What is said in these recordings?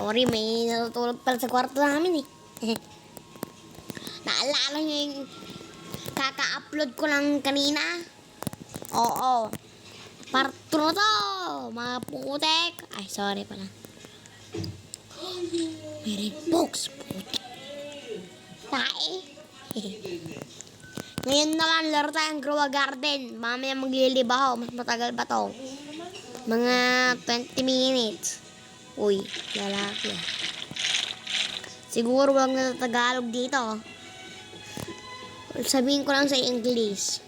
Sorry, may natutulog pala sa kwarto namin eh. Naalala nyo yung kaka-upload ko lang kanina? Oo. Part 2 na to, mga putek. Ay, sorry pala. May red box, putek. Tae. Ngayon naman, laro tayong Grow a Garden. Mamaya maglilib ako. Mas matagal ba to? Mga 20 minutes. Uy, lalaki. Siguro wag na Tagalog dito. Sabihin ko lang sa English.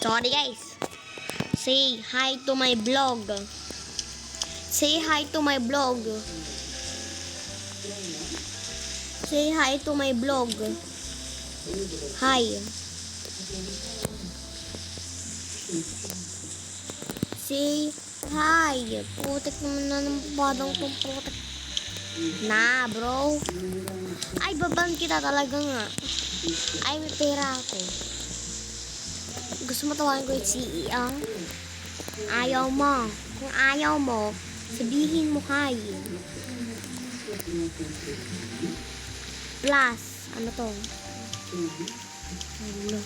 Sorry guys. Say hi to my vlog. Say hi to my vlog. Say hi to my vlog. Hi. Say hi. Putik naman na ng badang tong putik. Na bro. Ay baban kita talaga nga. Ay may pera ako. Gusto mo tawagan ko yung CEO? Ayaw mo. Kung ayaw mo, sabihin mo hi. Plus, ano to? Ano?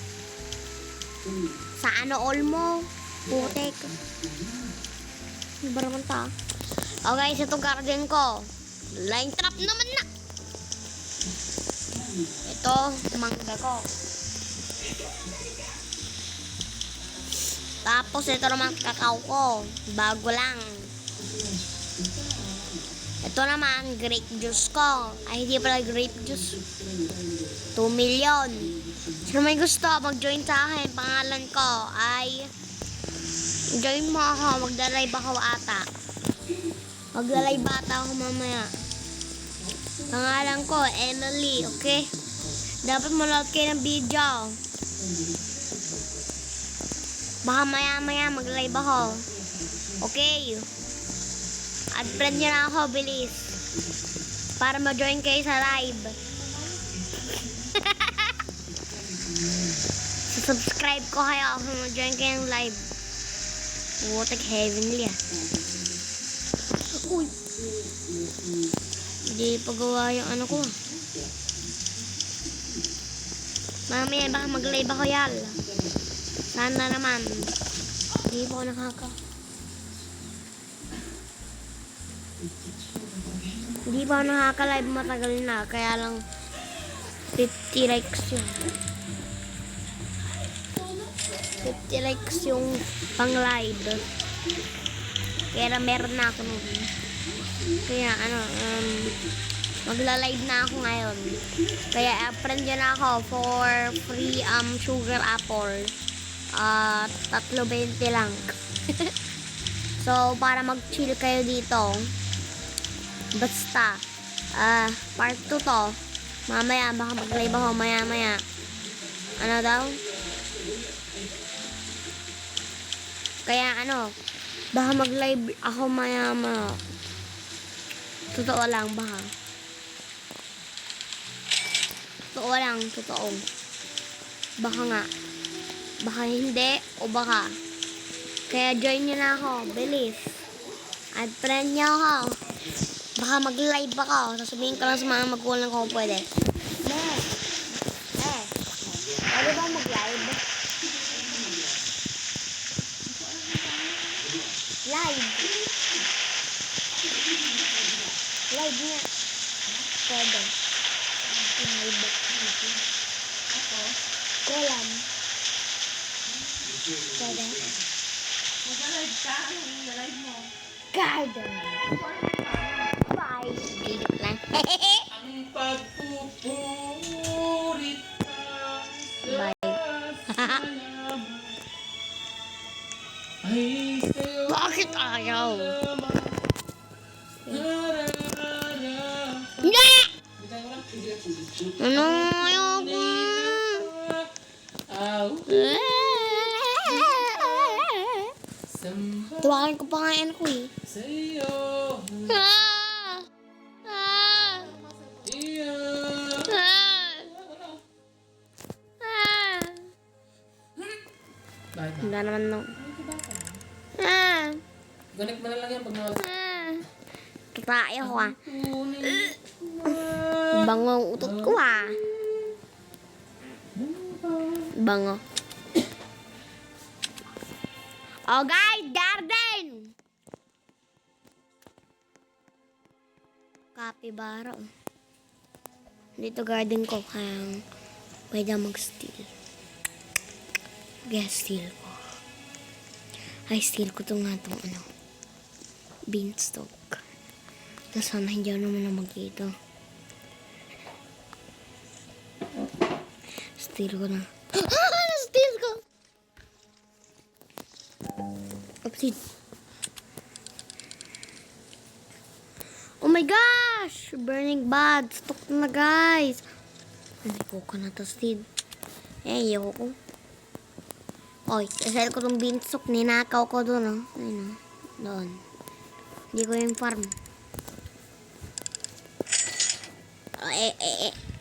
Sa ano all mo? Putek. Ano ba naman ta? O guys, itong garden ko. Line trap naman na. Ito, mangga ko. Tapos ito naman kakao ko. Bago lang. Ito naman grape juice ko. Ay hindi pala grape juice. 2 million. Sino may gusto mag-join sa akin? Pangalan ko ay join mo ako. Magla-live ako ata. Magla-live ata ako mamaya. Pangalan ko Emily. Okay? Dapat manood kayo ng video. Baka maya-maya mag-live ako. Okay. Add friend nyo na ako, bilis. Para ma-join kayo sa live. Subscribe ko kayo kung ma-join kayo ng live. Putik heavenly ah. Uy. Hindi pagawa yung ano ko. Mamaya baka mag-live ako yal. Sana naman. Hindi po ako Hindi pa ako nakaka-live matagal na. Kaya lang 50 likes yun. 50 likes yung pang live. Kaya meron na ako nun. Kaya magla-live na ako ngayon. Kaya friend nyo na ako for free sugar apple. 3.20 lang. So, para mag-chill kayo dito. Basta, part 2 to. Mamaya, baka mag-live ako maya-maya. Ano daw? Kaya baka mag-live ako maya-maya. Totoo lang, baka. Totoo lang, totoo. Baka nga. Baka hindi, o baka. Kaya join nyo na ako, bilis. At friend nyo ako. Baka mag-live ako. Sasabihin ko lang sa mga magulang ko kung pwede. Pwede ba mag-live? Live. Live nga. Pwede. Live. Ako? Kolam. Pwede. Mag-live ka? Anong live mo? Garden. Bye. Dito lang. Ang pagpupurit Bye. ay sa'yo. Bakit ayaw? Hindi! Ano ayaw ko? Tuwakan ko pa nga yan ko eh. Sa'yo. Wala naman no. Ah. Connect mo na lang yan pag mga... Tayo ko ah. Tunay. Bangong utot ko ah. Bango. Oh guys, garden! Capybara. Oh. Dito garden ko kaya pwede mag-steal. Guess steal ko. Ay, steal ko itong nga itong ano. Beanstalk. Tapos sana hindi ako naman na magkita. Steal ko na. Steal ko! Oopsie. Oh my gosh! Burning bad. Stock na guys. Hindi ko na to steal. Ayoko ko. Oy, sasal ko tong beanstalk. Ninakaw ko doon. Oh. Ayun, oh. Doon. Hindi ko yung farm.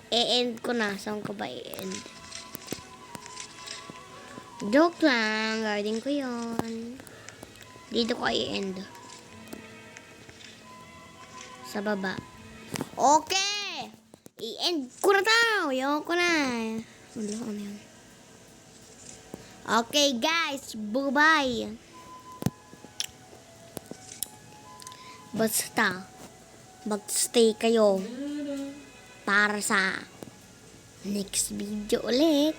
E-end ko na. Saan ko ba e-end? Joke lang. Guarding ko yon. Dito ko i-end. Sa baba. Okay! I-end ko na tao. Ayoko ko na. Wala ko na yun. Okay guys. Bye-bye. Basta. Mag-stay kayo. Para sa next video ulit.